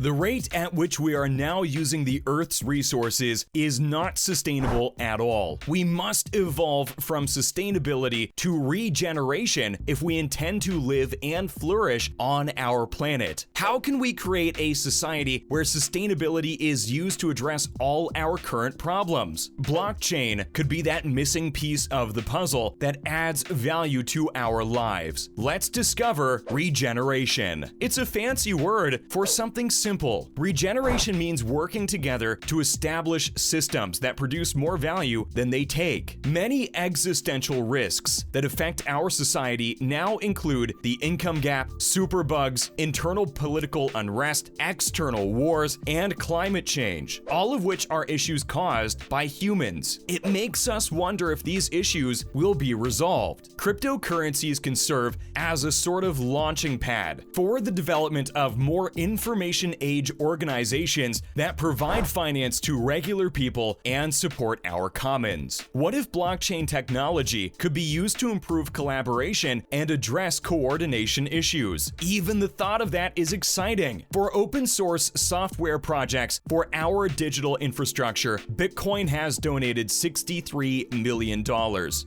The rate at which we are now using the Earth's resources is not sustainable at all. We must evolve from sustainability to regeneration if we intend to live and flourish on our planet. How can we create a society where sustainability is used to address all our current problems? Blockchain could be that missing piece of the puzzle that adds value to our lives. Let's discover regeneration. It's a fancy word for something simple. Regeneration means working together to establish systems that produce more value than they take. Many existential risks that affect our society now include the income gap, superbugs, internal political unrest, external wars, and climate change, all of which are issues caused by humans. It makes us wonder if these issues will be resolved. Cryptocurrencies can serve as a sort of launching pad for the development of more information age organizations that provide finance to regular people and support our commons. What if blockchain technology could be used to improve collaboration and address coordination issues? Even the thought of that is exciting. For open source software projects for our digital infrastructure, Bitcoin has donated $63 million.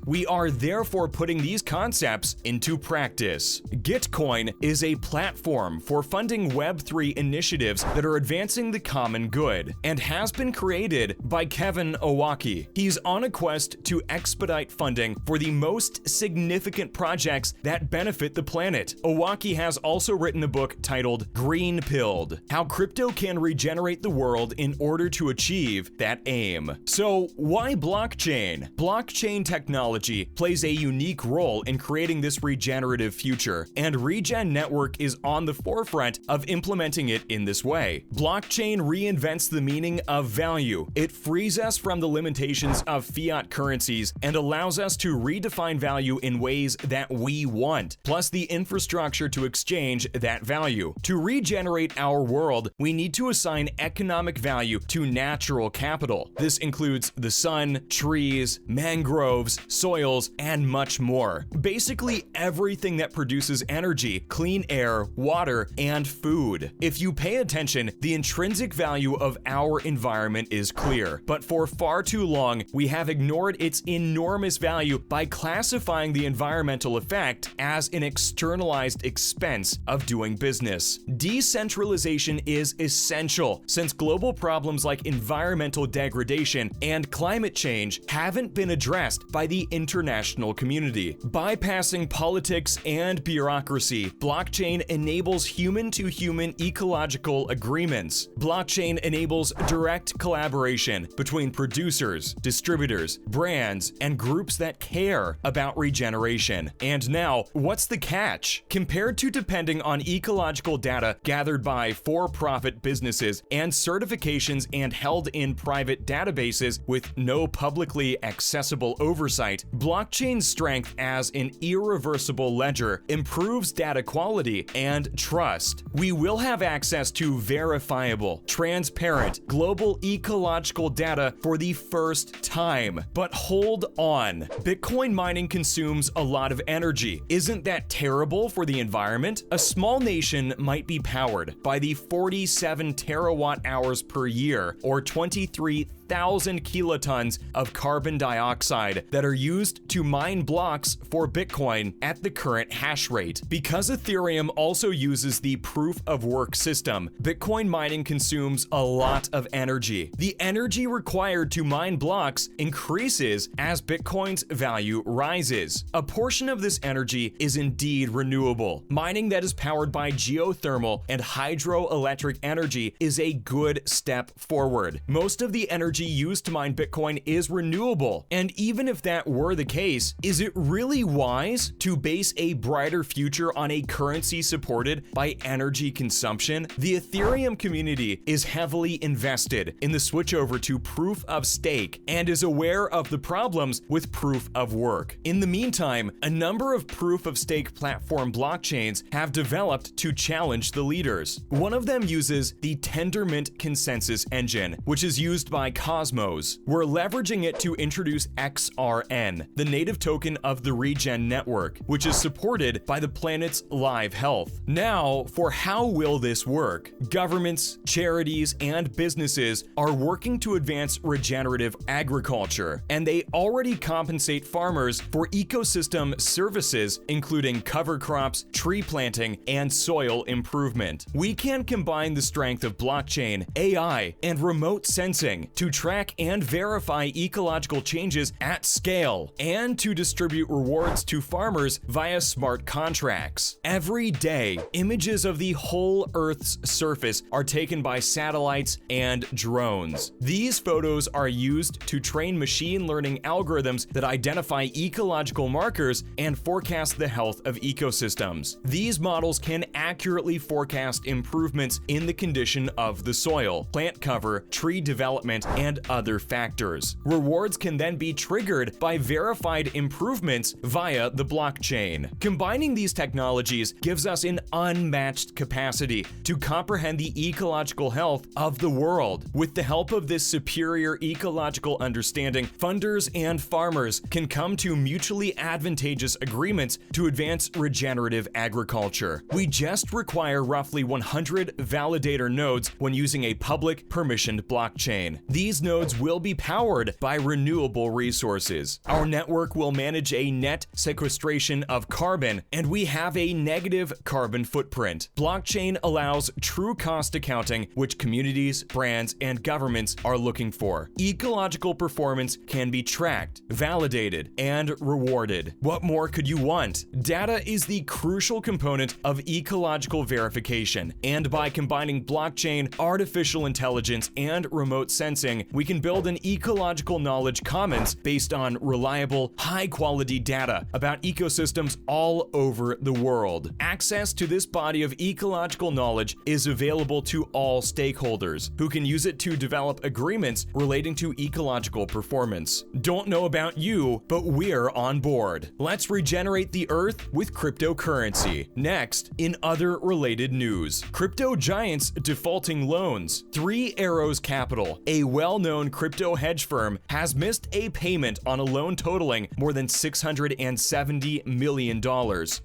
We are therefore putting these concepts into practice. Gitcoin is a platform for funding Web3 initiatives that are advancing the common good and has been created by Kevin Owocki. He's on a quest to expedite funding for the most significant projects that benefit the planet. Owocki has also written a book titled Green Pilled: How Crypto Can Regenerate the World in Order to Achieve That Aim. So why blockchain? Blockchain technology plays a unique role in creating this regenerative future, and Regen Network is on the forefront of implementing it in this way. Blockchain reinvents the meaning of value. It frees us from the limitations of fiat currencies and allows us to redefine value in ways that we want, plus the infrastructure to exchange that value. To regenerate our world, we need to assign economic value to natural capital. This includes the sun, trees, mangroves, soils, and much more. Basically everything that produces energy, clean air, water, and food. If you pay attention, the intrinsic value of our environment is clear, but for far too long, we have ignored its enormous value by classifying the environmental effect as an externalized expense of doing business. Decentralization is essential since global problems like environmental degradation and climate change haven't been addressed by the international community. Bypassing politics and bureaucracy, blockchain enables human-to-human ecological agreements. Blockchain enables direct collaboration between producers, distributors, brands, and groups that care about regeneration. And now, what's the catch? Compared to depending on ecological data gathered by for-profit businesses and certifications and held in private databases with no publicly accessible oversight, blockchain's strength as an irreversible ledger improves data quality and trust. We will have access to verifiable, transparent, global ecological data for the first time. But hold on, Bitcoin mining consumes a lot of energy. Isn't that terrible for the environment? A small nation might be powered by the 47 terawatt hours per year, or 23,000 kilotons of carbon dioxide that are used to mine blocks for Bitcoin at the current hash rate. Because Ethereum also uses the proof of work system, Bitcoin mining consumes a lot of energy. The energy required to mine blocks increases as Bitcoin's value rises. A portion of this energy is indeed renewable. Mining that is powered by geothermal and hydroelectric energy is a good step forward. Most of the energy used to mine Bitcoin is renewable, and even if that were the case, is it really wise to base a brighter future on a currency supported by energy consumption? The Ethereum community is heavily invested in the switchover to proof of stake and is aware of the problems with proof of work. In the meantime, a number of proof of stake platform blockchains have developed to challenge the leaders. One of them uses the Tendermint consensus engine, which is used by Cosmos. We're leveraging it to introduce XRN, the native token of the Regen network, which is supported by the planet's live health. Now, for how will this work? Governments, charities, and businesses are working to advance regenerative agriculture, and they already compensate farmers for ecosystem services, including cover crops, tree planting, and soil improvement. We can combine the strength of blockchain, AI, and remote sensing to track and verify ecological changes at scale, and to distribute rewards to farmers via smart contracts. Every day, images of the whole Earth's surface are taken by satellites and drones. These photos are used to train machine learning algorithms that identify ecological markers and forecast the health of ecosystems. These models can accurately forecast improvements in the condition of the soil, plant cover, tree development, and other factors. Rewards can then be triggered by verified improvements via the blockchain. Combining these technologies gives us an unmatched capacity to comprehend the ecological health of the world. With the help of this superior ecological understanding, funders and farmers can come to mutually advantageous agreements to advance regenerative agriculture. We just require roughly 100 validator nodes when using a public permissioned blockchain. These nodes will be powered by renewable resources. Our network will manage a net sequestration of carbon, and we have a negative carbon footprint. Blockchain allows true cost accounting, which communities, brands, and governments are looking for. Ecological performance can be tracked, validated, and rewarded. What more could you want? Data is the crucial component of ecological verification, and by combining blockchain, artificial intelligence, and remote sensing, we can build an ecological knowledge commons based on reliable, high-quality data about ecosystems all over the world. Access to this body of ecological knowledge is available to all stakeholders, who can use it to develop agreements relating to ecological performance. Don't know about you, but we're on board. Let's regenerate the Earth with cryptocurrency. Next, in other related news, crypto giants defaulting loans. Three Arrows Capital, a well-known crypto hedge firm, has missed a payment on a loan totaling more than $670 million.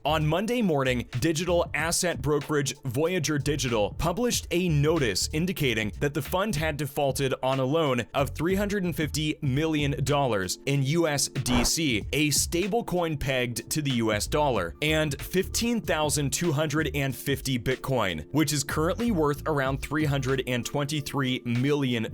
On Monday morning, digital asset brokerage Voyager Digital published a notice indicating that the fund had defaulted on a loan of $350 million in USDC, a stablecoin pegged to the US dollar, and 15,250 Bitcoin, which is currently worth around $323 million.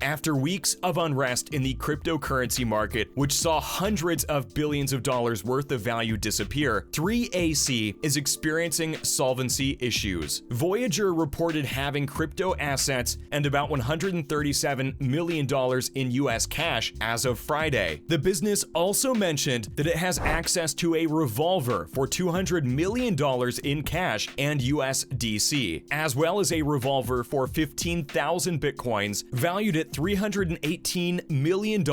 After weeks of unrest in the cryptocurrency market, which saw hundreds of billions of dollars worth of value disappear, 3AC is experiencing solvency issues. Voyager reported having crypto assets and about $137 million in US cash as of Friday. The business also mentioned that it has access to a revolver for $200 million in cash and USDC, as well as a revolver for 15,000 Bitcoins valued at $318 million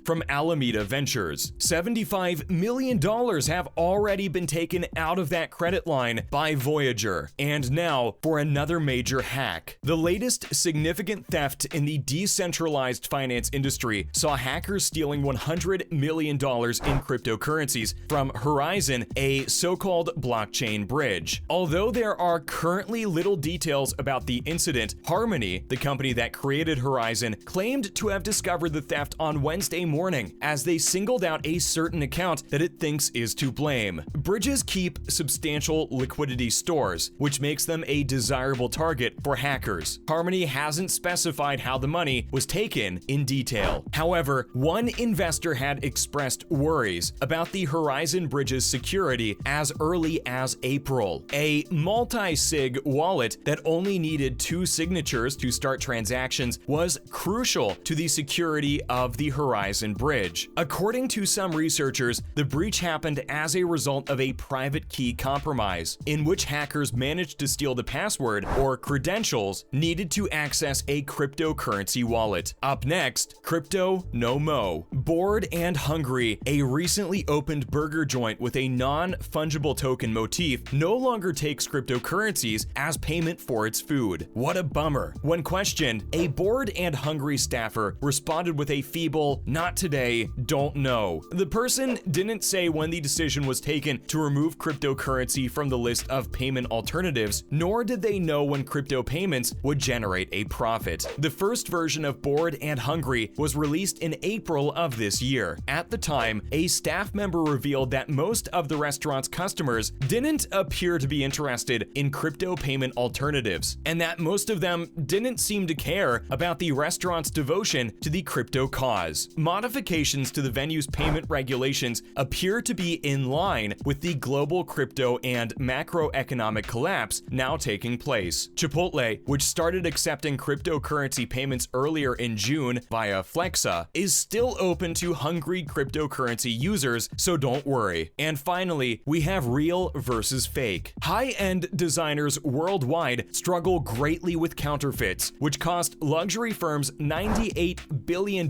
from Alameda Ventures. $75 million have already been taken out of that credit line by Voyager. And now for another major hack. The latest significant theft in the decentralized finance industry saw hackers stealing $100 million in cryptocurrencies from Horizon, a so-called blockchain bridge. Although there are currently little details about the incident, Harmony, the company that created Horizon, claimed to have discovered the theft on Wednesday morning, as they singled out a certain account that it thinks is to blame. Bridges keep substantial liquidity stores, which makes them a desirable target for hackers. Harmony hasn't specified how the money was taken in detail. However, one investor had expressed worries about the Horizon Bridge's security as early as April. A multi-sig wallet that only needed 2 signatures to start transactions was crucial to the security of the Horizon Bridge. According to some researchers, the breach happened as a result of a private key compromise, in which hackers managed to steal the password or credentials needed to access a cryptocurrency wallet. Up next, Crypto No Mo. Bored and Hungry, a recently opened burger joint with a non-fungible token motif, no longer longer takes cryptocurrencies as payment for its food. What a bummer. When questioned, a bored and hungry staffer responded with a feeble, "Not today, don't know." The person didn't say when the decision was taken to remove cryptocurrency from the list of payment alternatives, nor did they know when crypto payments would generate a profit. The first version of Bored and Hungry was released in April of this year. At the time, a staff member revealed that most of the restaurant's customers didn't appear to be interested in crypto payment alternatives, and that most of them didn't seem to care about the restaurant's devotion to the crypto cause. Modifications to the venue's payment regulations appear to be in line with the global crypto and macroeconomic collapse now taking place. Chipotle, which started accepting cryptocurrency payments earlier in June via Flexa, is still open to hungry cryptocurrency users, so don't worry. And finally, we have real versus fake. High-end designers worldwide struggle greatly with counterfeits, which cost luxury firms $98 billion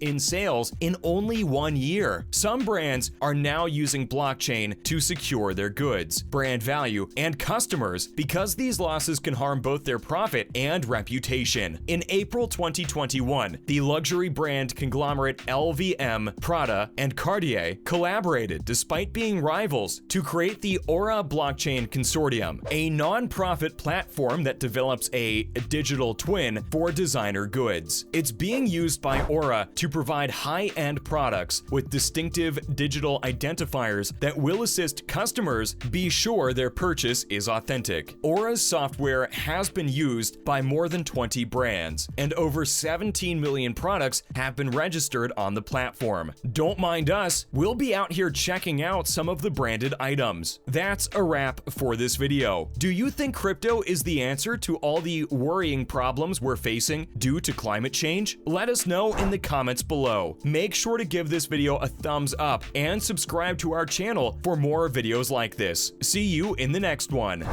in sales in only 1 year. Some brands are now using blockchain to secure their goods, brand value, and customers because these losses can harm both their profit and reputation. In April 2021, the luxury brand conglomerate LVM, Prada, and Cartier collaborated, despite being rivals, to create the Aura Blockchain Consortium, a non-profit platform that develops a digital twin for designer goods. It's being used by Aura to provide high-end products with distinctive digital identifiers that will assist customers be sure their purchase is authentic. Aura's software has been used by more than 20 brands, and over 17 million products have been registered on the platform. Don't mind us, we'll be out here checking out some of the branded items. That's a wrap for this video. Do you think crypto is the answer to all the worrying problems we're facing due to climate change? Let us know in the comments below. Make sure to give this video a thumbs up and subscribe to our channel for more videos like this. See you in the next one.